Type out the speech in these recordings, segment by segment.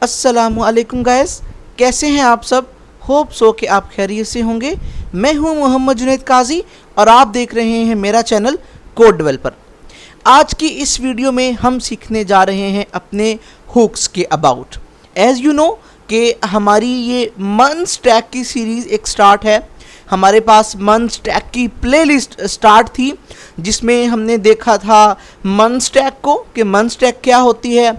अस्सलामुअलैकुम गाइस, कैसे हैं आप सब। होप सो कि आप खैरियत से होंगे। मैं हूं मोहम्मद जुनैद काजी और आप देख रहे हैं मेरा चैनल कोड डेवलपर। आज की इस वीडियो में हम सीखने जा रहे हैं अपने हुक्स के अबाउट। एज़ यू नो कि हमारी ये मन स्टैक की सीरीज़ एक स्टार्ट है। हमारे पास मन स्टैक की प्लेलिस्ट स्टार्ट थी जिसमें हमने देखा था मन स्टैक को कि मन स्टैक क्या होती है।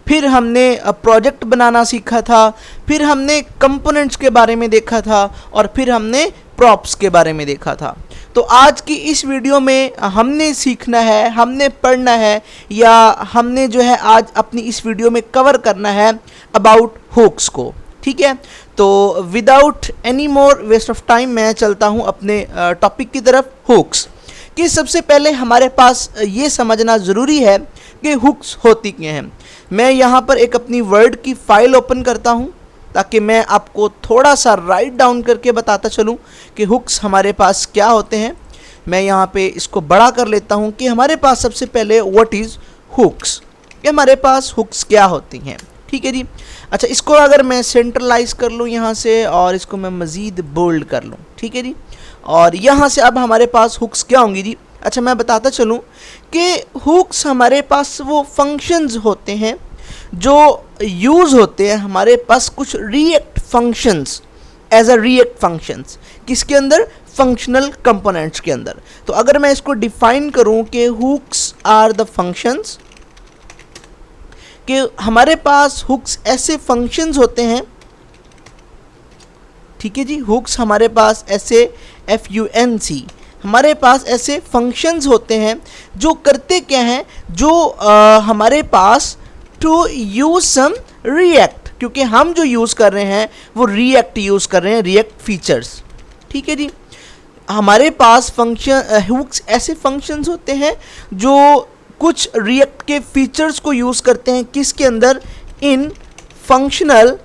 फिर हमने प्रोजेक्ट बनाना सीखा था, फिर हमने कंपोनेंट्स के बारे में देखा था और फिर हमने प्रॉप्स के बारे में देखा था। तो आज की इस वीडियो में हमने सीखना है, हमने पढ़ना है या हमने जो है आज अपनी इस वीडियो में कवर करना है अबाउट हुक्स को। ठीक है, तो without any more waste of time मैं चलता हूँ अपने टॉपिक की तरफ। हुक्स कि सबसे पहले हमारे पास ये समझना ज़रूरी है कि हुक्स होती क्या हैं। मैं यहाँ पर एक अपनी वर्ड की फ़ाइल ओपन करता हूँ ताकि मैं आपको थोड़ा सा राइट डाउन करके बताता चलूँ कि हुक्स हमारे पास क्या होते हैं। मैं यहाँ पे इसको बड़ा कर लेता हूँ कि हमारे पास सबसे पहले व्हाट इज़ हुक्स, कि हमारे पास हुक्स क्या होती हैं। ठीक है जी। अच्छा, इसको अगर मैं सेंट्रलाइज कर लूँ यहाँ से और इसको मैं मज़ीद बोल्ड कर लूँ। ठीक है जी। और यहाँ से अब हमारे पास हुक्स क्या होंगी जी। अच्छा, मैं बताता चलूँ कि हुक्स हमारे पास वो फंक्शंस होते हैं जो यूज़ होते हैं हमारे पास कुछ react functions as a react functions किसके अंदर, फंक्शनल कंपोनेंट्स के अंदर। तो अगर मैं इसको डिफाइन करूँ कि हुक्स आर द फंक्शंस, कि हमारे पास हुक्स ऐसे फंक्शंस होते हैं। ठीक है जी, हुक्स हमारे पास ऐसे FUNC हमारे पास ऐसे फंक्शंस होते हैं जो करते क्या हैं, जो हमारे पास टू यूज़ सम रिएक्ट, क्योंकि हम जो यूज़ कर रहे हैं वो रिएक्ट यूज़ कर रहे हैं, रिएक्ट फीचर्स। ठीक है जी। हमारे पास फंक्शन हुक्स ऐसे फंक्शंस होते हैं जो कुछ रिएक्ट के फीचर्स को यूज़ करते हैं किसके अंदर, इन फंक्शनल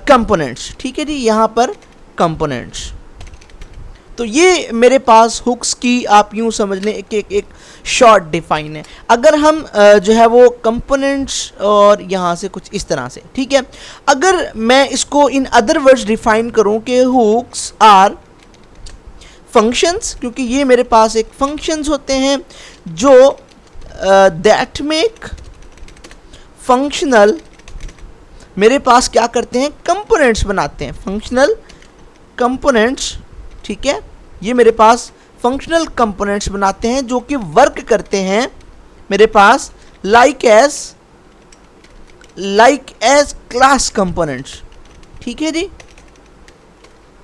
कंपोनेंट्स। ठीक है जी, यहाँ पर कंपोनेंट्स। तो ये मेरे पास हुक्स की आप यूँ समझ लें एक शॉर्ट डिफाइन है। अगर हम जो है वो कंपोनेंट्स और यहाँ से कुछ इस तरह से, ठीक है। अगर मैं इसको इन अदर वर्ड्स डिफाइन करूँ कि हुक्स आर फंक्शंस, क्योंकि ये मेरे पास एक फंक्शंस होते हैं जो दैट मेक फंक्शनल, मेरे पास क्या करते हैं, कंपोनेंट्स बनाते हैं, फंक्शनल कंपोनेंट्स। ठीक है, ये मेरे पास फंक्शनल कंपोनेंट्स बनाते हैं जो कि वर्क करते हैं मेरे पास लाइक एज क्लास कंपोनेंट्स। ठीक है जी,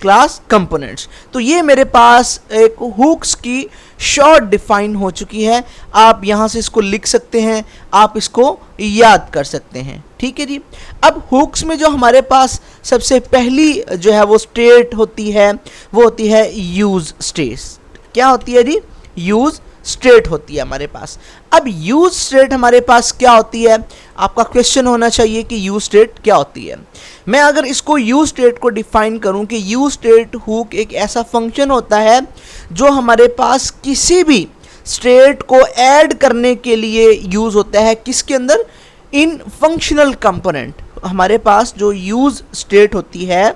क्लास कंपोनेंट्स। तो ये मेरे पास एक हुक्स की शॉर्ट डिफाइन हो चुकी है। आप यहाँ से इसको लिख सकते हैं, आप इसको याद कर सकते हैं। ठीक है जी। अब हुक्स में जो हमारे पास सबसे पहली जो है वो स्टेट होती है वो होती है यूज स्टेट। क्या होती है जी, यूज स्टेट होती है हमारे पास। अब यूज स्टेट हमारे पास क्या होती है, आपका क्वेश्चन होना चाहिए कि यूज स्टेट क्या होती है। मैं अगर इसको यूज स्टेट को डिफाइन करूं कि यूज स्टेट हुक एक ऐसा फंक्शन होता है जो हमारे पास किसी भी स्टेट को ऐड करने के लिए यूज होता है किसके अंदर, इन फंक्शनल कंपोनेंट। हमारे पास जो यूज स्टेट होती है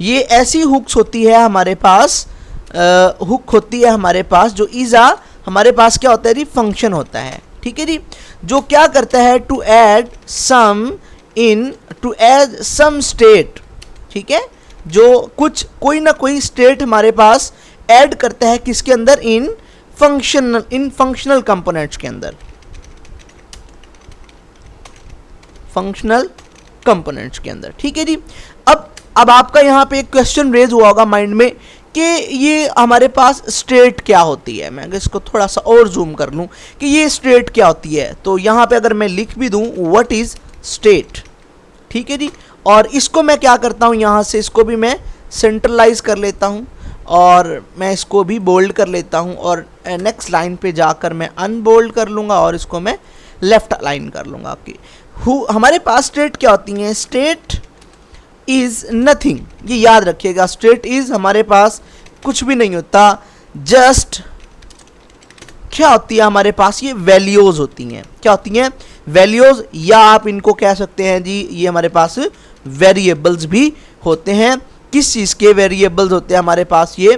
ये ऐसी हुक्स होती है हमारे पास, हुक होती है हमारे पास जो हमारे पास क्या होता है जी, फंक्शन होता है। ठीक है जी, जो क्या करता है, टू ऐड सम स्टेट। ठीक है, जो कोई ना कोई स्टेट हमारे पास ऐड करता है किसके अंदर, इन फंक्शनल कंपोनेंट्स के अंदर, फंक्शनल कंपोनेंट्स के अंदर। ठीक है जी। अब आपका यहाँ पे एक क्वेश्चन रेज हुआ होगा माइंड में कि ये हमारे पास स्टेट क्या होती है। मैं अगर इसको थोड़ा सा और जूम कर लूँ कि ये स्टेट क्या होती है, तो यहाँ पे अगर मैं लिख भी दूँ व्हाट इज़ स्टेट। ठीक है जी। और इसको मैं क्या करता हूँ, यहाँ से इसको भी मैं सेंट्रलाइज कर लेता हूँ और मैं इसको भी बोल्ड कर लेता हूँ और नेक्स्ट लाइन पे जाकर मैं अनबोल्ड कर लूँगा और इसको मैं लेफ्ट अलाइन कर लूँगा। आपकी हमारे पास स्टेट क्या होती हैं, स्टेट इज़ नथिंग। ये याद रखिएगा, स्टेट इज़ हमारे पास कुछ भी नहीं होता, जस्ट क्या होती है हमारे पास, ये वैल्यूज होती हैं। क्या होती हैं? वैल्यूज, या आप इनको कह सकते हैं जी ये हमारे पास वेरिएबल्स भी होते हैं। किस चीज़ के वेरिएबल्स होते हैं हमारे पास? ये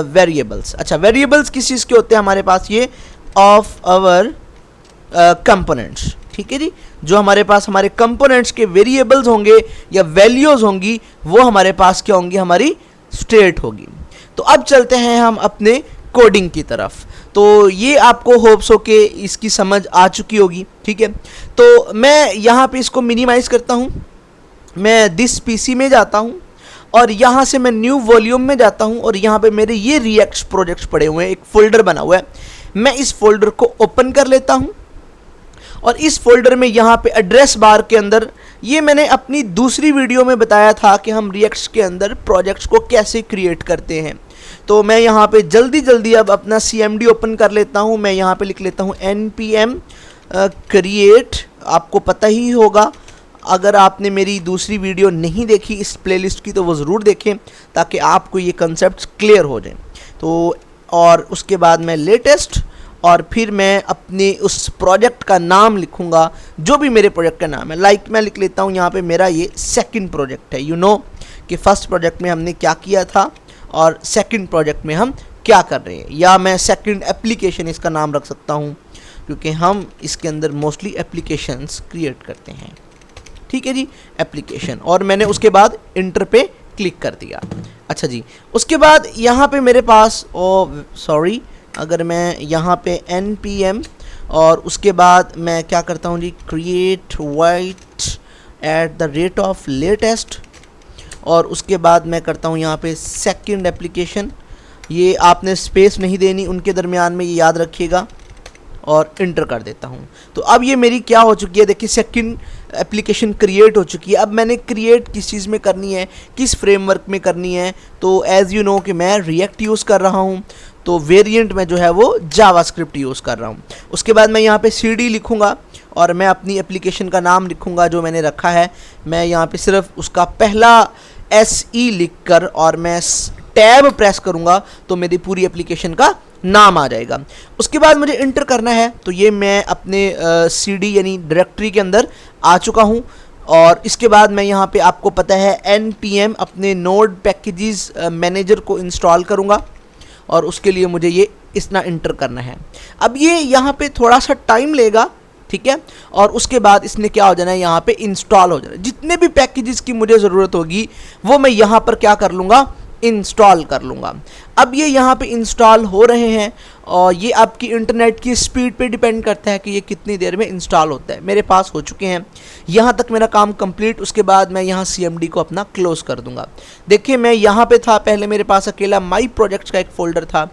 वेरिएबल्स। अच्छा, वेरिएबल्स किस चीज़ के होते हैं हमारे पास? ये ऑफ आवर कंपोनेंट्स। ठीक है जी, जो हमारे पास हमारे कंपोनेंट्स के वेरिएबल्स होंगे या वैल्यूज होंगी, वो हमारे पास क्या होंगी? हमारी स्टेट होगी। तो अब चलते हैं हम अपने कोडिंग की तरफ। तो ये आपको होप्स हो के इसकी समझ आ चुकी होगी। ठीक है, तो मैं यहाँ पे इसको मिनिमाइज करता हूँ, मैं दिस पीसी में जाता हूँ और यहाँ से मैं न्यू वॉल्यूम में जाता हूँ और यहाँ पे मेरे ये रिएक्ट प्रोजेक्ट्स पड़े हुए हैं, एक फोल्डर बना हुआ है। मैं इस फोल्डर को ओपन कर लेता हूँ और इस फोल्डर में यहाँ पे एड्रेस बार के अंदर, ये मैंने अपनी दूसरी वीडियो में बताया था कि हम रिएक्ट्स के अंदर प्रोजेक्ट्स को कैसे क्रिएट करते हैं। तो मैं यहाँ पे जल्दी अब अपना CMD ओपन कर लेता हूँ। मैं यहाँ पे लिख लेता हूँ npm create। आपको पता ही होगा, अगर आपने मेरी दूसरी वीडियो नहीं देखी इस प्लेलिस्ट की तो वो ज़रूर देखें ताकि आपको ये कंसेप्ट क्लियर हो जाए। तो और उसके बाद मैं लेटेस्ट, और फिर मैं अपने उस प्रोजेक्ट का नाम लिखूंगा, जो भी मेरे प्रोजेक्ट का नाम है। लाइक मैं लिख लेता हूँ यहाँ पे मेरा ये सेकंड प्रोजेक्ट है। यू नो कि फर्स्ट प्रोजेक्ट में हमने क्या किया था और सेकंड प्रोजेक्ट में हम क्या कर रहे हैं, या मैं सेकंड एप्लीकेशन इसका नाम रख सकता हूँ क्योंकि हम इसके अंदर मोस्टली एप्लीकेशंस क्रिएट करते हैं। ठीक है जी, एप्लीकेशन, और मैंने उसके बाद इंटर पे क्लिक कर दिया। अच्छा जी, उसके बाद यहाँ पे मेरे पास सॉरी, अगर मैं यहाँ पे npm और उसके बाद मैं क्या करता हूँ जी, create wait at the rate of latest, और उसके बाद मैं करता हूँ यहाँ पे सेकंड एप्लीकेशन। ये आपने स्पेस नहीं देनी उनके दरमियान में, ये याद रखिएगा, और इंटर कर देता हूँ। तो अब ये मेरी क्या हो चुकी है, देखिए सेकंड एप्लीकेशन क्रिएट हो चुकी है। अब मैंने क्रिएट किस चीज़ में करनी है, किस फ्रेमवर्क में करनी है? तो एज़ यू नो कि मैं रिएक्ट यूज़ कर रहा हूँ, तो वेरिएंट में जो है वो जावास्क्रिप्ट यूज़ कर रहा हूँ। उसके बाद मैं यहाँ पे CD लिखूँगा और मैं अपनी एप्लीकेशन का नाम लिखूँगा जो मैंने रखा है। मैं यहाँ पे सिर्फ उसका पहला SE लिख कर और मैं टैब प्रेस करूँगा तो मेरी पूरी एप्लीकेशन का नाम आ जाएगा। उसके बाद मुझे इंटर करना है, तो ये मैं अपने CD यानी डायरेक्टरी के अंदर आ चुका हूँ। और इसके बाद मैं यहाँ पे, आपको पता है, npm अपने नोड पैकेजेस मैनेजर को इंस्टॉल करूँगा और उसके लिए मुझे ये इतना इंटर करना है। अब ये यहाँ पे थोड़ा सा टाइम लेगा, ठीक है, और उसके बाद इसने क्या हो जाना है, यहाँ पे इंस्टॉल हो जाना है। जितने भी पैकेजेस की मुझे ज़रूरत होगी वो मैं यहाँ पर क्या कर लूँगा, इंस्टॉल कर लूँगा। अब ये यहाँ पे इंस्टॉल हो रहे हैं और ये आपकी इंटरनेट की स्पीड पे डिपेंड करता है कि ये कितनी देर में इंस्टॉल होता है। मेरे पास हो चुके हैं, यहाँ तक मेरा काम कंप्लीट। उसके बाद मैं यहाँ CMD को अपना क्लोज कर दूंगा। देखिए मैं यहाँ पे था, पहले मेरे पास अकेला माई प्रोजेक्ट्स का एक फोल्डर था,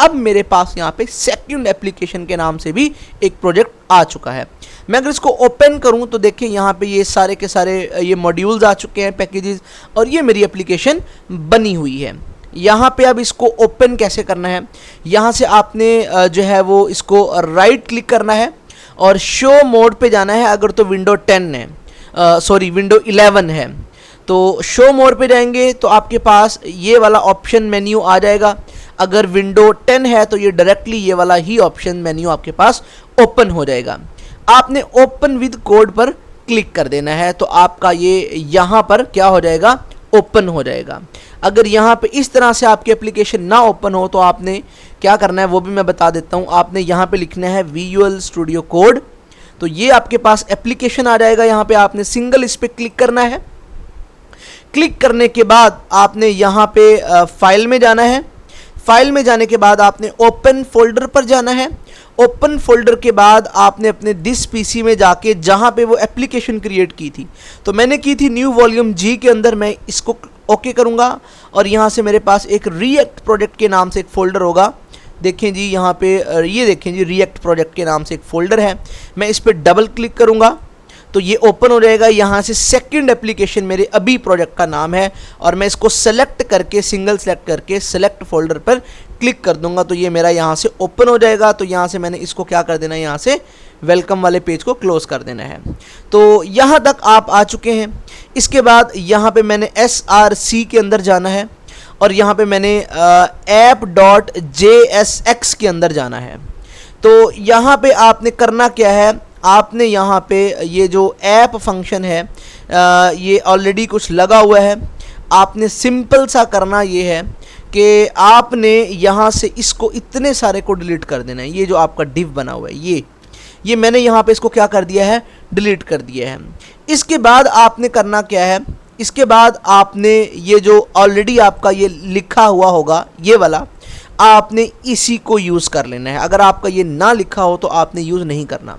अब मेरे पास यहाँ पे सेकंड एप्लीकेशन के नाम से भी एक प्रोजेक्ट आ चुका है। मैं अगर इसको ओपन करूँ तो देखिए यहाँ पे ये सारे के सारे ये मॉड्यूल्स आ चुके हैं, पैकेजेस, और ये मेरी एप्लीकेशन बनी हुई है। यहाँ पे अब इसको ओपन कैसे करना है, यहाँ से आपने जो है वो इसको राइट क्लिक करना है और शो मोड पे जाना है। अगर तो विंडो 10 है, सॉरी विंडो 11 है, तो शो मोड पे जाएंगे तो आपके पास ये वाला ऑप्शन मेन्यू आ जाएगा। अगर विंडो 10 है तो ये डायरेक्टली ये वाला ही ऑप्शन मेन्यू आपके पास ओपन हो जाएगा। आपने ओपन विद कोड पर क्लिक कर देना है तो आपका ये यहाँ पर क्या हो जाएगा, ओपन हो जाएगा। अगर यहाँ पे इस तरह से आपकी एप्लीकेशन ना ओपन हो तो आपने क्या करना है वो भी मैं बता देता हूँ। आपने यहाँ पे लिखना है विजुअल स्टूडियो कोड, तो ये आपके पास एप्लीकेशन आ जाएगा। यहाँ पे आपने सिंगल इस पर क्लिक करना है। क्लिक करने के बाद आपने यहाँ पे फाइल में जाना है। फाइल में जाने के बाद आपने ओपन फोल्डर पर जाना है। ओपन फोल्डर के बाद आपने अपने दिस पीसी में जाके जहाँ पे वो एप्लीकेशन क्रिएट की थी, तो मैंने की थी न्यू वॉल्यूम जी के अंदर, मैं इसको ओके करूँगा और यहाँ से मेरे पास एक रिएक्ट प्रोजेक्ट के नाम से एक फ़ोल्डर होगा। देखें जी यहाँ पे ये देखें जी रिएक्ट प्रोजेक्ट के नाम से एक फ़ोल्डर है। मैं इस पर डबल क्लिक करूँगा तो ये ओपन हो जाएगा। यहाँ से सेकंड एप्लीकेशन मेरे अभी प्रोजेक्ट का नाम है और मैं इसको सेलेक्ट करके, सिंगल सेलेक्ट करके सेलेक्ट फोल्डर पर क्लिक कर दूंगा तो ये मेरा यहाँ से ओपन हो जाएगा। तो यहाँ से मैंने इसको क्या कर देना है, यहाँ से वेलकम वाले पेज को क्लोज कर देना है। तो यहाँ तक आप आ चुके हैं। इसके बाद यहाँ पे मैंने SRC के अंदर जाना है और यहाँ पे मैंने app.jsx के अंदर जाना है। तो यहाँ पे आपने करना क्या है, आपने यहाँ पे ये जो ऐप फंक्शन है ये ऑलरेडी कुछ लगा हुआ है। आपने सिंपल सा करना ये है कि आपने यहाँ से इसको इतने सारे को डिलीट कर देना है। ये जो आपका डिव बना हुआ है ये मैंने यहाँ पे इसको क्या कर दिया है, डिलीट कर दिया है। इसके बाद आपने करना क्या है, इसके बाद आपने ये जो ऑलरेडी आपका ये लिखा हुआ होगा ये वाला, आपने इसी को यूज़ कर लेना है। अगर आपका ये ना लिखा हो तो आपने यूज़ नहीं करना।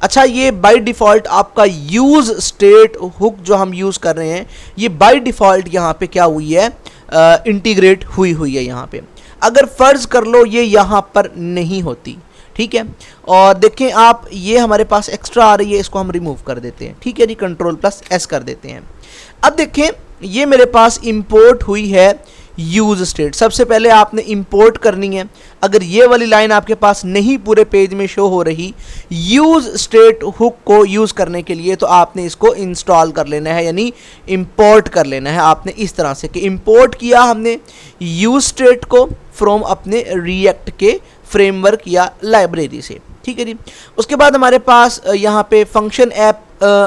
अच्छा, ये बाय डिफ़ॉल्ट आपका यूज़ स्टेट हुक जो हम यूज़ कर रहे हैं ये बाय डिफ़ॉल्ट यहाँ पे क्या हुई है, इंटीग्रेट हुई है यहाँ पे। अगर फ़र्ज़ कर लो ये यहाँ पर नहीं होती, ठीक है, और देखें आप ये हमारे पास एक्स्ट्रा आ रही है, इसको हम रिमूव कर देते हैं, ठीक है जी, Ctrl+S कर देते हैं। अब देखें ये मेरे पास इंपोर्ट हुई है यूज़ स्टेट। सबसे पहले आपने इंपोर्ट करनी है। अगर ये वाली लाइन आपके पास नहीं पूरे पेज में शो हो रही यूज़ स्टेट हुक को यूज़ करने के लिए, तो आपने इसको इंस्टॉल कर लेना है, यानी इंपोर्ट कर लेना है आपने इस तरह से कि इंपोर्ट किया हमने यूज़ स्टेट को फ्रॉम अपने रिएक्ट के फ्रेमवर्क या लाइब्रेरी से, ठीक है जी। उसके बाद हमारे पास यहाँ पे फंक्शन ऐप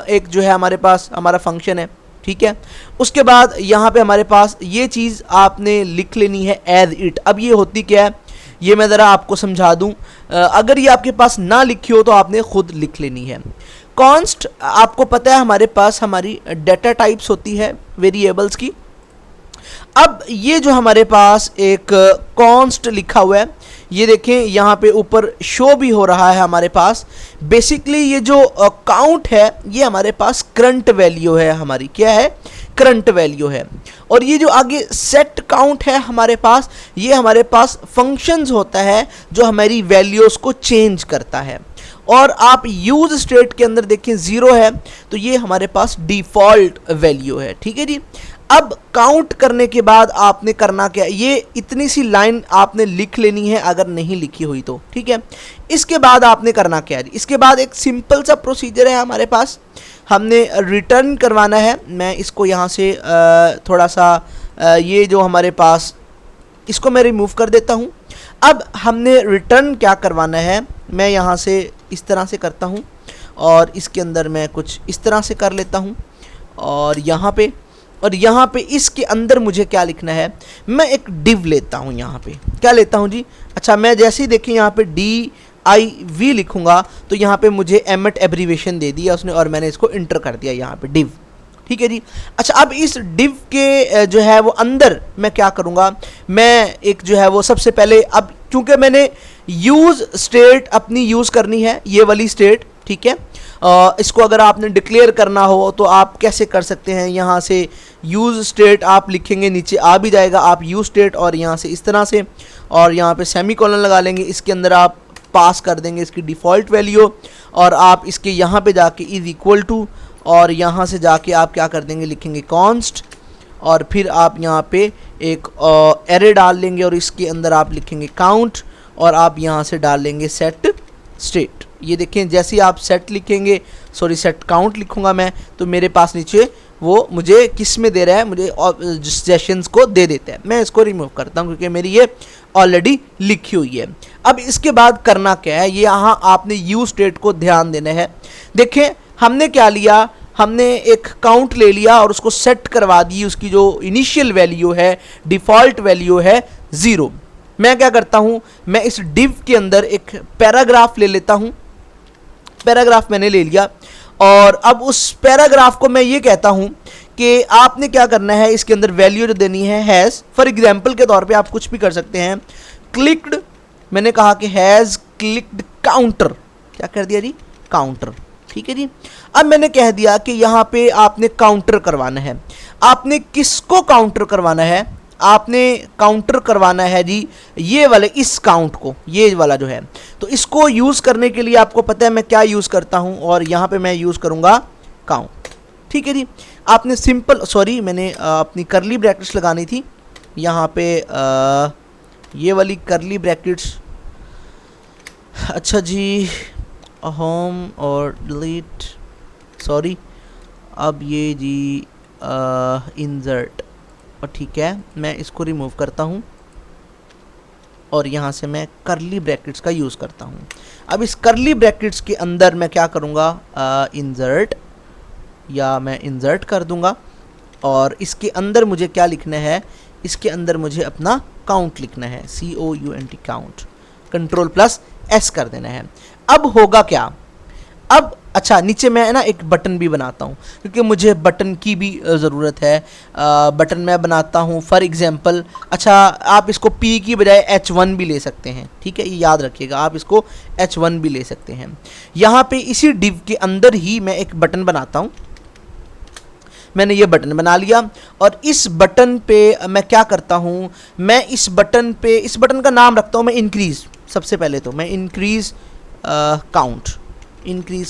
एक जो है हमारे पास हमारा फंक्शन है, ठीक है। उसके बाद यहाँ पे हमारे पास ये चीज़ आपने लिख लेनी है एज इट। अब ये होती क्या है ये मैं ज़रा आपको समझा दूँ, अगर ये आपके पास ना लिखी हो तो आपने खुद लिख लेनी है। कॉन्स्ट आपको पता है हमारे पास हमारी डाटा टाइप्स होती है वेरिएबल्स की। अब ये जो हमारे पास एक कॉन्स्ट लिखा हुआ है ये देखें यहाँ पे ऊपर शो भी हो रहा है हमारे पास। बेसिकली ये जो काउंट है ये हमारे पास करंट वैल्यू है, हमारी क्या है, करंट वैल्यू है। और ये जो आगे सेट काउंट है हमारे पास, ये हमारे पास फंक्शंस होता है जो हमारी वैल्यूज़ को चेंज करता है। और आप यूज स्टेट के अंदर देखें 0 है तो ये हमारे पास डिफ़ॉल्ट वैल्यू है, ठीक है जी। अब काउंट करने के बाद आपने करना क्या, ये इतनी सी लाइन आपने लिख लेनी है अगर नहीं लिखी हुई तो, ठीक है। इसके बाद आपने करना क्या है, इसके बाद एक सिंपल सा प्रोसीजर है हमारे पास, हमने रिटर्न करवाना है। मैं इसको यहाँ से थोड़ा सा ये जो हमारे पास इसको मैं रिमूव कर देता हूँ। अब हमने रिटर्न क्या करवाना है, मैं यहाँ से इस तरह से करता हूँ और इसके अंदर मैं कुछ इस तरह से कर लेता हूँ और यहाँ पे इसके अंदर मुझे क्या लिखना है, मैं एक डिव लेता हूँ। यहाँ पे क्या लेता हूँ जी, अच्छा मैं जैसे ही देखें यहाँ पे DIV लिखूँगा तो यहाँ पे मुझे एमेट एब्रीवेशन दे दिया उसने और मैंने इसको इंटर कर दिया यहाँ पे डिव, ठीक है जी। अच्छा अब इस डिव के जो है वो अंदर मैं क्या करूँगा, मैं एक जो है वो सबसे पहले, अब क्योंकि मैंने यूज़ स्टेट अपनी यूज़ करनी है ये वाली स्टेट, ठीक है। इसको अगर आपने डिक्लेयर करना हो तो आप कैसे कर सकते हैं, यहाँ से यूज़ स्टेट आप लिखेंगे, नीचे आ भी जाएगा आप यूज़ स्टेट और यहाँ से इस तरह से और यहाँ पे सेमीकोलन लगा लेंगे, इसके अंदर आप पास कर देंगे इसकी डिफ़ॉल्ट वैल्यू और आप इसके यहाँ पे जाके इज़ इक्वल टू और यहाँ से जाके आप क्या कर देंगे, लिखेंगे कॉन्स्ट और फिर आप यहाँ पे एक एरे डाल लेंगे और इसके अंदर आप लिखेंगे काउंट और आप यहाँ से डाल लेंगे सेट स्टेट। ये देखें जैसे ही आप सेट लिखेंगे, सॉरी सेट काउंट लिखूंगा मैं, तो मेरे पास नीचे वो मुझे किस में दे रहा है, मुझे सेशंस को दे देता है। मैं इसको रिमूव करता हूँ क्योंकि मेरी ये ऑलरेडी लिखी हुई है। अब इसके बाद करना क्या है, ये यहाँ आपने यूज स्टेट को ध्यान देना है। देखें हमने क्या लिया, हमने एक काउंट ले लिया और उसको सेट करवा दी, उसकी जो इनिशियल वैल्यू है डिफ़ॉल्ट वैल्यू है 0। मैं क्या करता हूँ, मैं इस डिव के अंदर एक पैराग्राफ ले लेता हूँ, पैराग्राफ मैंने ले लिया और अब उस पैराग्राफ को मैं ये कहता हूँ कि आपने क्या करना है, इसके अंदर वैल्यू जो देनी है हैज़, फॉर एग्जांपल के तौर पे आप कुछ भी कर सकते हैं, क्लिक्ड, मैंने कहा कि हैज़ क्लिक्ड काउंटर, क्या कर दिया जी, काउंटर, ठीक है जी। अब मैंने कह दिया कि यहाँ पे आपने काउंटर करवाना है। आपने किसको काउंटर करवाना है, आपने काउंटर करवाना है जी ये वाले इस काउंट को, ये वाला जो है। तो इसको यूज़ करने के लिए आपको पता है मैं क्या यूज़ करता हूँ और यहाँ पे मैं यूज़ करूँगा काउंट, ठीक है जी। आपने सिंपल, सॉरी मैंने अपनी करली ब्रैकेट्स लगानी थी यहाँ पे, ये वाली करली ब्रैकेट्स, अच्छा जी, होम और डिलीट, सॉरी अब ये जी इंसर्ट, और ठीक है, मैं इसको रिमूव करता हूँ और यहाँ से मैं करली ब्रैकेट्स का यूज़ करता हूँ। अब इस करली ब्रैकेट्स के अंदर मैं क्या करूँगा, इंसर्ट, या मैं इंसर्ट कर दूँगा और इसके अंदर मुझे क्या लिखना है, इसके अंदर मुझे अपना काउंट लिखना है, COUNT count, control plus S कर देना है। अब होगा क्या, अब अच्छा नीचे मैं ना एक बटन भी बनाता हूँ क्योंकि मुझे बटन की भी ज़रूरत है। बटन मैं बनाता हूँ फॉर एग्जांपल, अच्छा आप इसको P की बजाय H1 भी ले सकते हैं, ठीक है, ये याद रखिएगा, आप इसको H1 भी ले सकते हैं। यहाँ पे इसी डिव के अंदर ही मैं एक बटन बनाता हूँ। मैंने ये बटन बना लिया और इस बटन पे मैं क्या करता हूँ, मैं इस बटन का नाम रखता हूँ मैं इंक्रीज़। सबसे पहले तो मैं इंक्रीज़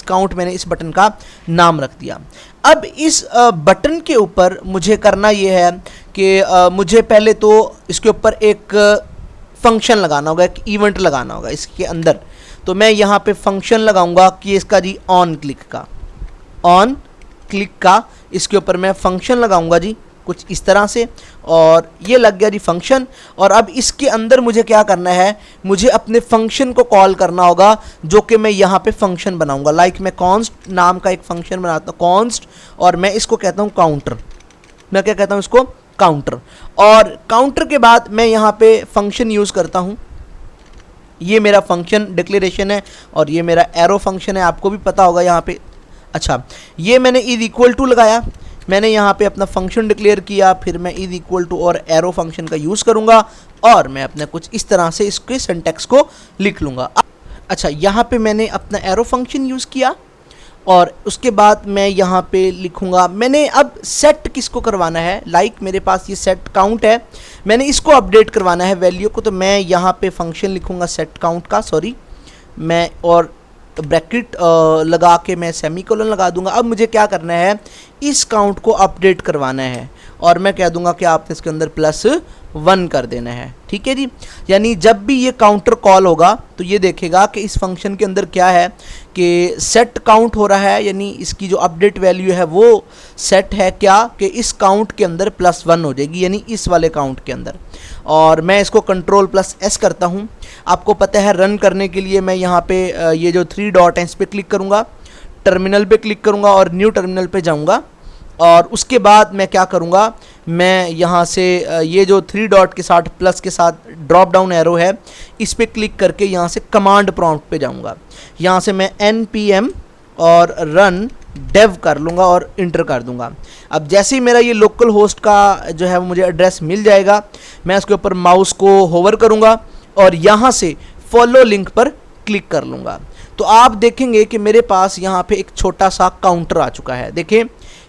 काउंट मैंने इस बटन का नाम रख दिया। अब इस बटन के ऊपर मुझे करना ये है कि मुझे पहले तो इसके ऊपर एक फंक्शन लगाना होगा, एक इवेंट लगाना होगा इसके अंदर। तो मैं यहाँ पे फंक्शन लगाऊंगा कि इसका जी ऑन क्लिक का इसके ऊपर मैं फंक्शन लगाऊंगा जी, कुछ इस तरह से, और ये लग गया जी फंक्शन। और अब इसके अंदर मुझे क्या करना है, मुझे अपने फंक्शन को कॉल करना होगा जो कि मैं यहाँ पे फंक्शन बनाऊंगा। लाइक मैं कॉन्स्ट नाम का एक फंक्शन बनाता हूँ, कॉन्स्ट, और मैं इसको कहता हूँ काउंटर। मैं क्या कहता हूँ इसको, काउंटर। और काउंटर के बाद मैं यहाँ पे फंक्शन यूज़ करता हूँ। ये मेरा फंक्शन डिक्लेरेशन है और ये मेरा एरो फंक्शन है, आपको भी पता होगा यहाँ पे। अच्छा, ये मैंने इज इक्वल टू लगाया, मैंने यहाँ पे अपना फंक्शन डिक्लेयर किया, फिर मैं इज इक्वल टू और एरो फंक्शन का यूज़ करूँगा और मैं अपने कुछ इस तरह से इसके सिंटैक्स को लिख लूँगा। अच्छा, यहाँ पे मैंने अपना एरो फंक्शन यूज़ किया और उसके बाद मैं यहाँ पे लिखूँगा, मैंने अब सेट किसको करवाना है, लाइक मेरे पास ये सेट काउंट है, मैंने इसको अपडेट करवाना है वैल्यू को, तो मैं यहाँ पे फंक्शन लिखूँगा सेट काउंट का, मैं और ब्रैकेट लगा के मैं सेमीकोलन लगा दूंगा। अब मुझे क्या करना है, इस काउंट को अपडेट करवाना है और मैं कह दूंगा कि आपने इसके अंदर +1 कर देना है, ठीक है जी। यानी जब भी ये काउंटर कॉल होगा तो ये देखेगा कि इस फंक्शन के अंदर क्या है कि सेट काउंट हो रहा है, यानी इसकी जो अपडेट वैल्यू है वो सेट है क्या कि इस काउंट के अंदर +1 हो जाएगी, यानी इस वाले काउंट के अंदर। और मैं इसको कंट्रोल प्लस S करता हूँ। आपको पता है रन करने के लिए मैं यहाँ पे ये जो 3 डॉट हैं इस पर क्लिक करूँगा, टर्मिनल पे क्लिक करूँगा और न्यू टर्मिनल पे जाऊँगा और उसके बाद मैं क्या करूँगा, मैं यहाँ से ये जो 3 डॉट के साथ प्लस के साथ ड्रॉप डाउन एरो है इस पर क्लिक करके यहाँ से कमांड प्रॉम्प्ट पे जाऊँगा। यहाँ से मैं npm और रन डेव कर लूँगा और इंटर कर दूँगा। अब जैसे ही मेरा ये लोकल होस्ट का जो है वो मुझे एड्रेस मिल जाएगा, मैं इसके ऊपर माउस को होवर करूँगा और यहाँ से फॉलो लिंक पर क्लिक कर लूँगा। तो आप देखेंगे कि मेरे पास यहाँ पे एक छोटा सा काउंटर आ चुका है। देखें,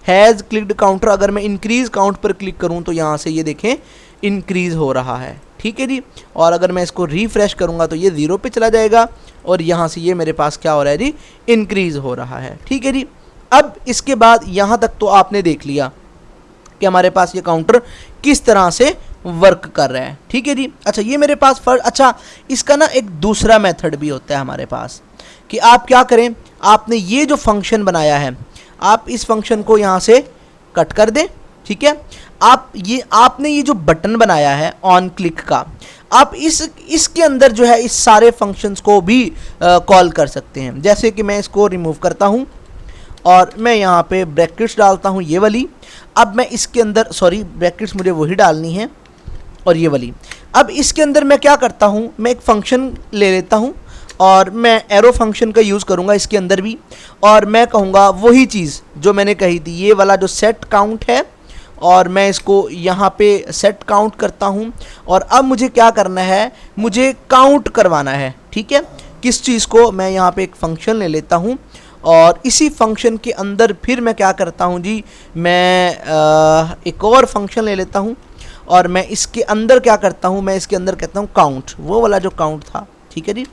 हैज़ क्लिक्ड काउंटर। अगर मैं इंक्रीज़ काउंट पर क्लिक करूँ तो यहाँ से ये देखें इंक्रीज़ हो रहा है, ठीक है जी। और अगर मैं इसको रिफ़्रेश करूँगा तो ये 0 पे चला जाएगा और यहाँ से ये मेरे पास क्या हो रहा है जी, इंक्रीज़ हो रहा है, ठीक है जी। अब इसके बाद यहाँ तक तो आपने देख लिया कि हमारे पास ये काउंटर किस तरह से वर्क कर रहा है, ठीक है जी। अच्छा, ये मेरे पास अच्छा, इसका ना एक दूसरा मेथड भी होता है हमारे पास कि आप क्या करें, आपने ये जो फंक्शन बनाया है आप इस फंक्शन को यहाँ से कट कर दें, ठीक है। आपने ये जो बटन बनाया है ऑन क्लिक का, आप इसके अंदर जो है इस सारे फंक्शंस को भी कॉल कर सकते हैं। जैसे कि मैं इसको रिमूव करता हूँ और मैं यहाँ पे ब्रैकेट्स डालता हूँ ये वाली। अब मैं इसके अंदर ब्रैकेट्स मुझे वही डालनी है और ये वाली। अब इसके अंदर मैं क्या करता हूँ, मैं एक फंक्शन ले लेता हूँ और मैं एरो फंक्शन का यूज़ करूँगा इसके अंदर भी, और मैं कहूँगा वही चीज़ जो मैंने कही थी, ये वाला जो सेट काउंट है, और मैं इसको यहाँ पे सेट काउंट करता हूँ। और अब मुझे क्या करना है, मुझे काउंट करवाना है, ठीक है। किस चीज़ को, मैं यहाँ पे एक फ़ंक्शन ले लेता हूँ और इसी फंक्शन के अंदर फिर मैं क्या करता हूँ जी, मैं एक और फंक्शन ले लेता हूँ और मैं इसके अंदर क्या करता हूँ, मैं इसके अंदर कहता हूँ काउंट, वो वाला जो काउंट था, ठीक है जी।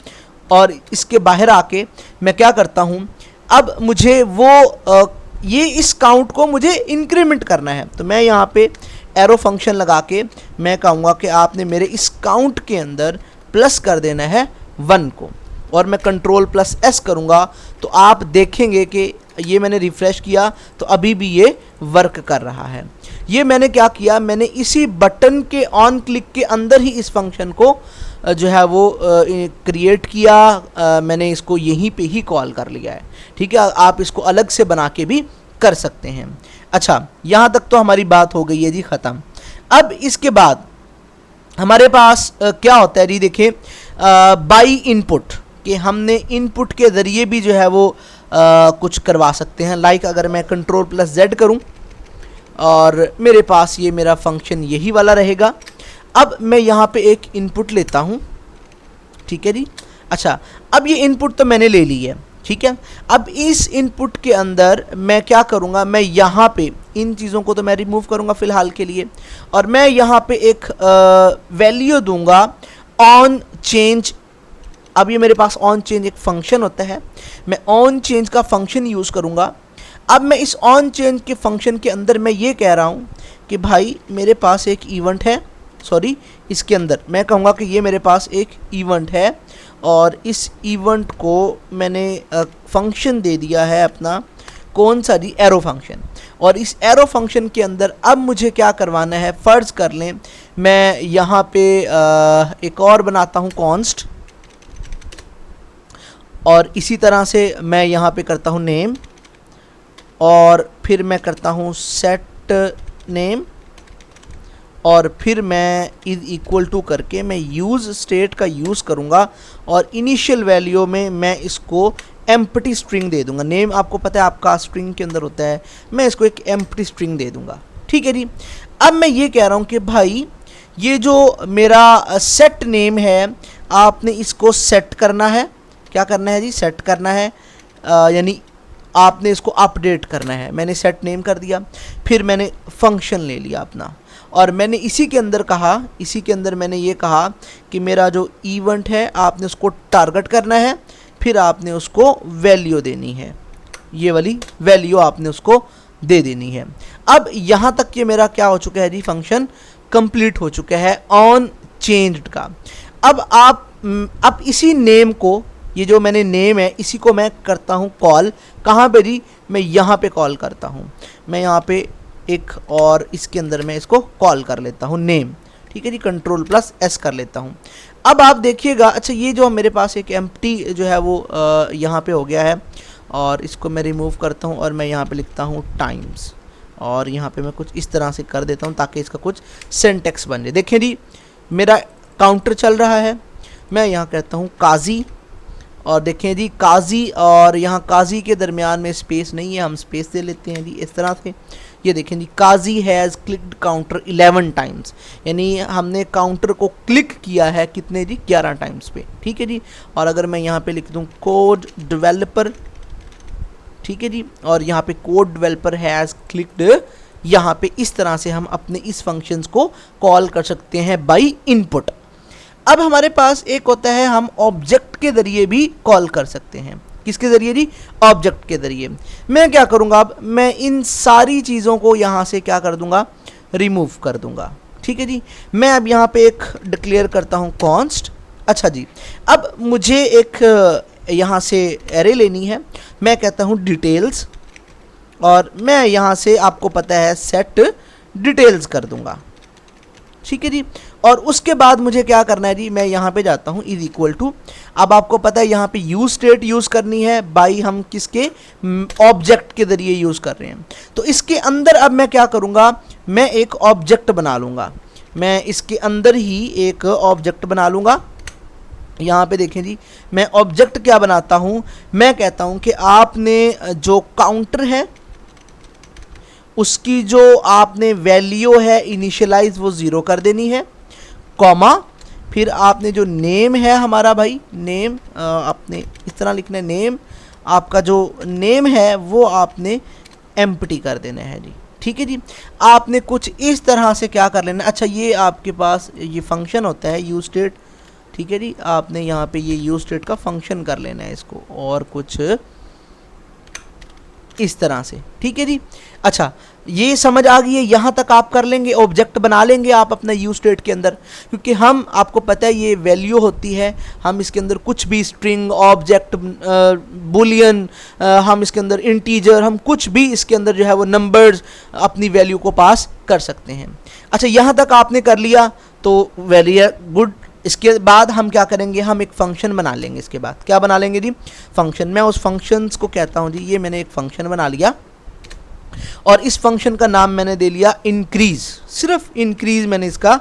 और इसके बाहर आके मैं क्या करता हूँ, अब मुझे वो ये इस काउंट को मुझे इंक्रीमेंट करना है। तो मैं यहाँ पे एरो फंक्शन लगा के मैं कहूँगा कि आपने मेरे इस काउंट के अंदर प्लस कर देना है 1 को, और मैं कंट्रोल प्लस S करूँगा तो आप देखेंगे कि ये मैंने रिफ़्रेश किया तो अभी भी ये वर्क कर रहा है। ये मैंने क्या किया, मैंने इसी बटन के ऑन क्लिक के अंदर ही इस फंक्शन को जो है वो क्रिएट किया, मैंने इसको यहीं पे ही कॉल कर लिया है। ठीक है, आप इसको अलग से बना के भी कर सकते हैं। अच्छा, यहाँ तक तो हमारी बात हो गई है जी ख़त्म। अब इसके बाद हमारे पास क्या होता है जी, देखिए बाई इनपुट कि हमने इनपुट के ज़रिए भी जो है वो कुछ करवा सकते हैं। लाइक अगर मैं Ctrl+Z करूं और मेरे पास ये मेरा फंक्शन यही वाला रहेगा। अब मैं यहाँ पे एक इनपुट लेता हूँ, ठीक है जी। अच्छा, अब ये इनपुट तो मैंने ले ली है, ठीक है। अब इस इनपुट के अंदर मैं क्या करूँगा, मैं यहाँ पे इन चीज़ों को तो मैं रिमूव करूँगा फ़िलहाल के लिए, और मैं यहाँ पे एक वैल्यू दूंगा ऑन चेंज। अब ये मेरे पास ऑन चेंज एक फंक्शन होता है, मैं ऑन चेंज का फंक्शन यूज़ करूँगा। अब मैं इस ऑन चेंज के फंक्शन के अंदर मैं ये कह रहा हूँ कि भाई मेरे पास एक इवेंट है, सॉरी इसके अंदर मैं कहूँगा कि ये मेरे पास एक इवेंट है और इस इवेंट को मैंने फंक्शन दे दिया है अपना, कौन सा जी, एरो फंक्शन। और इस एरो फंक्शन के अंदर अब मुझे क्या करवाना है, फ़र्ज़ कर लें मैं यहाँ पे एक और बनाता हूँ कॉन्स्ट, और इसी तरह से मैं यहाँ पे करता हूँ नेम, और फिर मैं करता हूँ सेट नेम, और फिर मैं इज इक्वल टू करके मैं यूज़ स्टेट का यूज़ करूँगा और इनिशियल वैल्यू में मैं इसको एम्प्टी स्ट्रिंग दे दूँगा। नेम आपको पता है आपका स्ट्रिंग के अंदर होता है, मैं इसको एक एम्प्टी स्ट्रिंग दे दूँगा, ठीक है जी। अब मैं ये कह रहा हूँ कि भाई ये जो मेरा सेट नेम है आपने इसको सेट करना है, क्या करना है जी, सेट करना है, यानी आपने इसको अपडेट करना है। मैंने सेट नेम कर दिया, फिर मैंने फंक्शन ले लिया अपना, और मैंने इसी के अंदर कहा, इसी के अंदर मैंने ये कहा कि मेरा जो इवेंट है आपने उसको टारगेट करना है, फिर आपने उसको वैल्यू देनी है, ये वाली वैल्यू आपने उसको दे देनी है। अब यहाँ तक ये मेरा क्या हो चुका है जी, फंक्शन कंप्लीट हो चुका है ऑन चेंज्ड का। अब इसी नेम को, ये जो मैंने नेम है इसी को मैं करता हूँ कॉल, कहाँ पे जी, मैं यहाँ पे कॉल करता हूँ। मैं यहाँ पे एक और इसके अंदर मैं इसको कॉल कर लेता हूँ नेम, ठीक है जी, Ctrl+S कर लेता हूँ। अब आप देखिएगा, अच्छा ये जो मेरे पास एक एम्प्टी जो है वो यहाँ पे हो गया है, और इसको मैं रिमूव करता हूँ और मैं यहाँ पे लिखता हूँ टाइम्स, और यहाँ पे मैं कुछ इस तरह से कर देता हूँ ताकि इसका कुछ सिंटैक्स बन जाए। देखें जी मेरा काउंटर चल रहा है, मैं यहाँ कहता हूँ काजी, और देखें जी काजी और यहाँ काजी के दरमियान में स्पेस नहीं है, हम स्पेस दे लेते हैं जी इस तरह से। ये देखें जी काजी हैज़ क्लिक्ड काउंटर 11 टाइम्स, यानी हमने काउंटर को क्लिक किया है कितने जी, 11 टाइम्स पे, ठीक है जी। और अगर मैं यहाँ पे लिख दूँ कोड डेवलपर, ठीक है जी, और यहाँ पे कोड डेवलपर हैज़ क्लिक्ड, यहाँ पे इस तरह से हम अपने इस फंक्शंस को कॉल कर सकते हैं बाई इनपुट। अब हमारे पास एक होता है हम ऑब्जेक्ट के ज़रिए भी कॉल कर सकते हैं, किसके ज़रिए जी, ऑब्जेक्ट के ज़रिए। मैं क्या करूँगा, अब मैं इन सारी चीज़ों को यहाँ से क्या कर दूँगा, रिमूव कर दूँगा, ठीक है जी। मैं अब यहाँ पे एक डिक्लेयर करता हूँ कॉन्स्ट। अच्छा जी, अब मुझे एक यहाँ से एरे लेनी है, मैं कहता हूँ डिटेल्स, और मैं यहाँ से आपको पता है सेट डिटेल्स कर दूँगा, ठीक है जी। और उसके बाद मुझे क्या करना है जी, मैं यहाँ पे जाता हूँ इज इक्वल टू, अब आपको पता है यहाँ पे यूज स्टेट यूज़ करनी है बाई हम किसके, ऑब्जेक्ट के ज़रिए यूज़ कर रहे हैं। तो इसके अंदर अब मैं क्या करूँगा, मैं एक ऑब्जेक्ट बना लूँगा, मैं इसके अंदर ही एक ऑब्जेक्ट बना लूँगा। यहाँ पे देखें जी मैं ऑब्जेक्ट क्या बनाता हूँ, मैं कहता हूँ कि आपने जो काउंटर है उसकी जो आपने वैल्यू है इनिशियलाइज वो 0 कर देनी है, कॉमा, फिर आपने जो नेम है हमारा भाई, नेम आपने इस तरह लिखना है, नेम आपका जो नेम है वो आपने एम्प्टी कर देना है जी, ठीक है जी। आपने कुछ इस तरह से क्या कर लेना। अच्छा ये आपके पास ये फंक्शन होता है यूज स्टेट, ठीक है जी, आपने यहाँ पे ये यूज स्टेट का फंक्शन कर लेना है इसको, और कुछ इस तरह से, ठीक है जी। अच्छा ये समझ आ गई है, यहाँ तक आप कर लेंगे, ऑब्जेक्ट बना लेंगे आप अपना यूज स्टेट के अंदर, क्योंकि हम आपको पता है ये वैल्यू होती है, हम इसके अंदर कुछ भी स्ट्रिंग, ऑब्जेक्ट, बुलियन, हम इसके अंदर इंटीजर, हम कुछ भी इसके अंदर जो है वो नंबर्स अपनी वैल्यू को पास कर सकते हैं। अच्छा, यहाँ तक आपने कर लिया तो वेरी गुड। इसके बाद हम क्या करेंगे, हम एक फंक्शन बना लेंगे। इसके बाद क्या बना लेंगे जी, फंक्शन। मैं उस फंक्शंस को कहता हूँ जी, ये मैंने एक फंक्शन बना लिया और इस फंक्शन का नाम मैंने दे लिया इंक्रीज, सिर्फ इंक्रीज मैंने इसका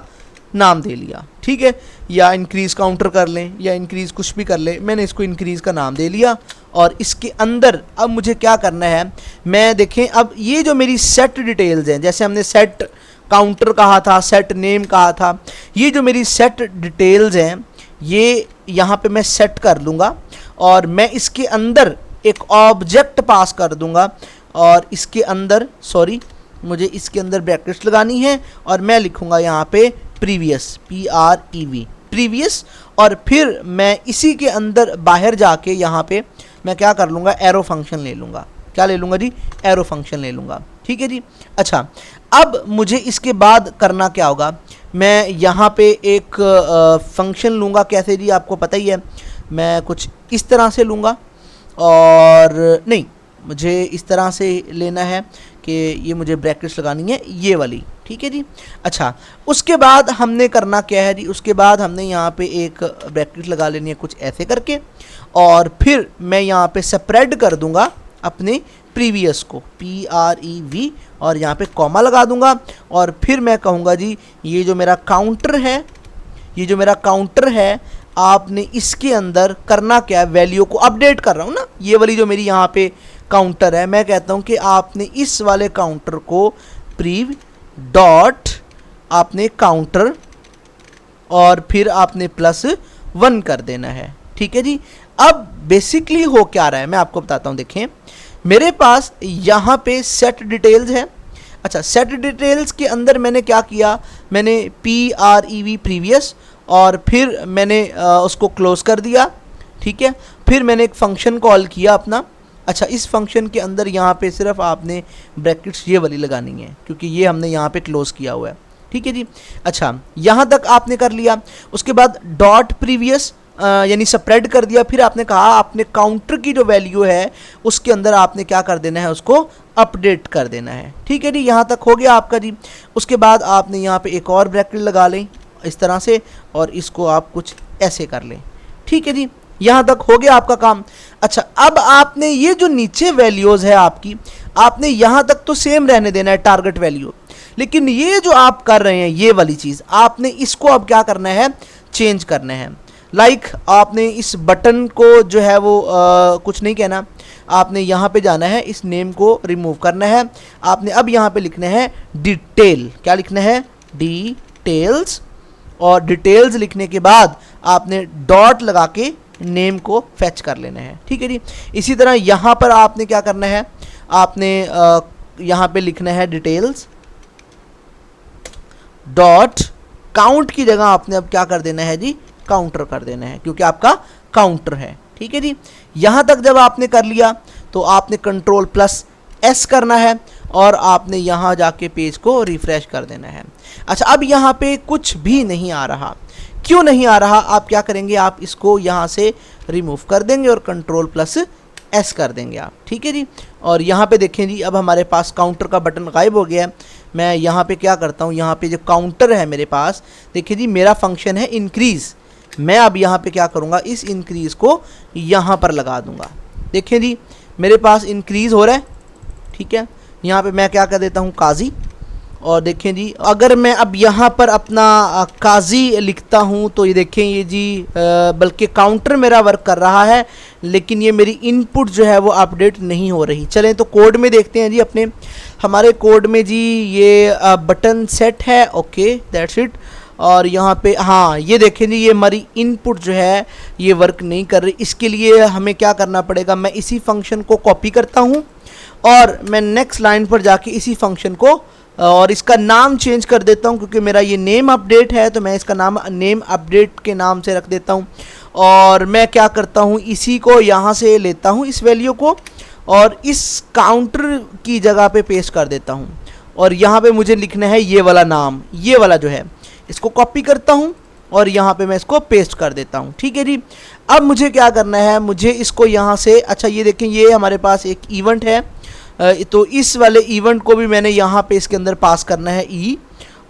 नाम दे लिया, ठीक है, या इंक्रीज काउंटर कर लें या इंक्रीज कुछ भी कर लें, मैंने इसको इंक्रीज का नाम दे लिया। और इसके अंदर अब मुझे क्या करना है, मैं देखें अब ये जो मेरी सेट डिटेल्स हैं, जैसे हमने सेट काउंटर कहा था, सेट नेम कहा था, ये जो मेरी सेट डिटेल्स हैं ये यहाँ पे मैं सेट कर लूँगा और मैं इसके अंदर एक ऑब्जेक्ट पास कर दूँगा और इसके अंदर मुझे इसके अंदर ब्रैकेट्स लगानी है और मैं लिखूँगा यहाँ पे प्रीवियस, PREV, प्रीवियस। और फिर मैं इसी के अंदर बाहर जाके यहाँ पे मैं क्या कर लूँगा, एरो फंक्शन ले लूँगा। क्या ले लूँगा जी, एरो फंक्शन ले लूँगा, ठीक है जी। अच्छा, अब मुझे इसके बाद करना क्या होगा, मैं यहाँ पे एक फंक्शन लूँगा। कैसे जी, आपको पता ही है, मैं कुछ इस तरह से लूँगा और नहीं, मुझे इस तरह से लेना है कि ये मुझे ब्रैकेट्स लगानी है ये वाली, ठीक है जी। अच्छा, उसके बाद हमने करना क्या है जी, उसके बाद हमने यहाँ पे एक ब्रैकेट लगा लेनी है कुछ ऐसे करके और फिर मैं यहाँ पे सेपरेट कर दूँगा अपने प्रीवियस को, PREV, और यहाँ पे कॉमा लगा दूँगा और फिर मैं कहूँगा जी ये जो मेरा काउंटर है, ये जो मेरा काउंटर है, आपने इसके अंदर करना क्या है, वैल्यू को अपडेट कर रहा हूँ ना, ये वाली जो मेरी यहाँ पे काउंटर है, मैं कहता हूँ कि आपने इस वाले काउंटर को प्रीव डॉट आपने काउंटर और फिर आपने +1 कर देना है, ठीक है जी। अब बेसिकली हो क्या रहा है मैं आपको बताता हूँ। देखें, मेरे पास यहाँ पे सेट डिटेल्स है। अच्छा, सेट डिटेल्स के अंदर मैंने क्या किया, मैंने PREV प्रीवियस और फिर मैंने उसको क्लोज कर दिया, ठीक है। फिर मैंने एक फंक्शन कॉल किया अपना। अच्छा, इस फंक्शन के अंदर यहाँ पे सिर्फ आपने ब्रैकेट्स ये वाली लगानी है क्योंकि ये हमने यहाँ पे क्लोज किया हुआ है, ठीक है जी। अच्छा, यहाँ तक आपने कर लिया। उसके बाद डॉट प्रीवियस यानी स्प्रेड कर दिया। फिर आपने कहा आपने काउंटर की जो वैल्यू है उसके अंदर आपने क्या कर देना है, उसको अपडेट कर देना है, ठीक है जी। यहाँ तक हो गया आपका जी। उसके बाद आपने यहाँ पे एक और ब्रैकेट लगा लें इस तरह से और इसको आप कुछ ऐसे कर लें, ठीक है जी। यहाँ तक हो गया आपका काम। अच्छा, अब आपने ये जो नीचे वैल्यूज़ है आपकी, आपने यहाँ तक तो सेम रहने देना है टारगेट वैल्यू, लेकिन ये जो आप कर रहे हैं ये वाली चीज़ आपने इसको अब क्या करना है, चेंज करना है। लाइक आपने इस बटन को जो है वो कुछ नहीं कहना, आपने यहाँ पे जाना है, इस नेम को रिमूव करना है। आपने अब यहाँ पे लिखना है डिटेल। क्या लिखना है, डिटेल्स, और डिटेल्स लिखने के बाद आपने डॉट लगा के नेम को फेच कर लेना है, ठीक है जी। इसी तरह यहाँ पर आपने क्या करना है, आपने यहाँ पे लिखना है डिटेल्स डॉट काउंट की जगह आपने अब क्या कर देना है जी, काउंटर कर देना है क्योंकि आपका काउंटर है, ठीक है जी। यहाँ तक जब आपने कर लिया तो आपने Ctrl+S करना है और आपने यहाँ जाके पेज को रिफ्रेश कर देना है। अच्छा, अब यहाँ पे कुछ भी नहीं आ रहा। क्यों नहीं आ रहा, आप क्या करेंगे, आप इसको यहाँ से रिमूव कर देंगे और Ctrl+S कर देंगे आप, ठीक है जी। और यहाँ पे देखें जी, अब हमारे पास काउंटर का बटन गायब हो गया है। मैं यहाँ पे क्या करता हूँ, यहाँ पे जो काउंटर है मेरे पास, देखिए जी मेरा फंक्शन है इंक्रीज़। मैं अब यहाँ पे क्या करूँगा, इस इंक्रीज़ को यहाँ पर लगा दूँगा। देखें जी मेरे पास इंक्रीज़ हो रहा है, ठीक है। यहाँ पे मैं क्या कर देता हूँ, काजी, और देखें जी अगर मैं अब यहाँ पर अपना काजी लिखता हूँ तो ये देखें ये जी बल्कि काउंटर मेरा वर्क कर रहा है लेकिन ये मेरी इनपुट जो है वो अपडेट नहीं हो रही। चलें तो कोड में देखते हैं जी अपने, हमारे कोड में जी ये बटन सेट है, ओके दैट्स इट। और यहाँ पे हाँ ये देखें जी ये हमारी इनपुट जो है ये वर्क नहीं कर रही। इसके लिए हमें क्या करना पड़ेगा, मैं इसी फंक्शन को कॉपी करता हूँ और मैं नेक्स्ट लाइन पर जाके इसी फंक्शन को और इसका नाम चेंज कर देता हूँ क्योंकि मेरा ये नेम अपडेट है तो मैं इसका नाम नेम अपडेट के नाम से रख देता हूँ। और मैं क्या करता हूँ, इसी को यहाँ से लेता हूँ इस वैल्यू को और इस काउंटर की जगह पे पेस्ट कर देता हूँ और यहाँ पे मुझे लिखना है ये वाला नाम, ये वाला जो है, इसको कॉपी करता हूँ और यहाँ पे मैं इसको पेस्ट कर देता हूँ। ठीक है जी। अब मुझे क्या करना है, मुझे इसको यहाँ से, अच्छा ये देखें ये हमारे पास एक इवेंट है, तो इस वाले इवेंट को भी मैंने यहाँ पे इसके अंदर पास करना है ई।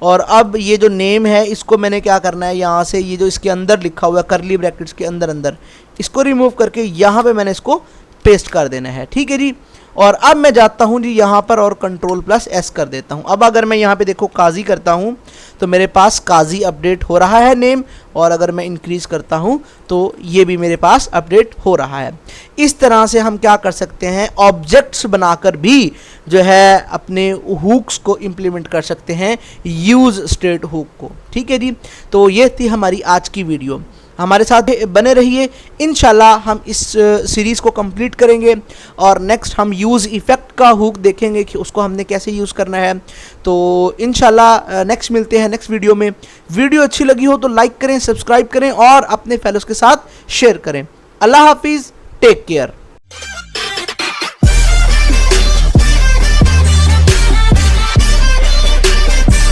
और अब ये जो नेम है इसको मैंने क्या करना है, यहाँ से ये जो इसके अंदर लिखा हुआ है करली ब्रैकेट्स के अंदर इसको रिमूव करके यहाँ पे मैंने इसको पेस्ट कर देना है। ठीक है जी। और अब मैं जाता हूँ जी यहाँ पर और Ctrl+S कर देता हूँ। अब अगर मैं यहाँ पे देखो काजी करता हूँ तो मेरे पास काजी अपडेट हो रहा है नेम, और अगर मैं इंक्रीज़ करता हूँ तो ये भी मेरे पास अपडेट हो रहा है। इस तरह से हम क्या कर सकते हैं, ऑब्जेक्ट्स बनाकर भी जो है अपने हुक्स को इम्प्लीमेंट कर सकते हैं, यूज़ स्टेट हुक को। ठीक है जी। तो ये थी हमारी आज की वीडियो, हमारे साथ बने रहिए। इंशाल्लाह हम इस सीरीज़ को कंप्लीट करेंगे और नेक्स्ट हम यूज़ इफ़ेक्ट का हुक देखेंगे कि उसको हमने कैसे यूज़ करना है। तो इंशाल्लाह नेक्स्ट मिलते हैं नेक्स्ट वीडियो में। वीडियो अच्छी लगी हो तो लाइक करें, सब्सक्राइब करें और अपने फेलोज़ के साथ शेयर करें। अल्लाह हाफिज़, टेक केयर।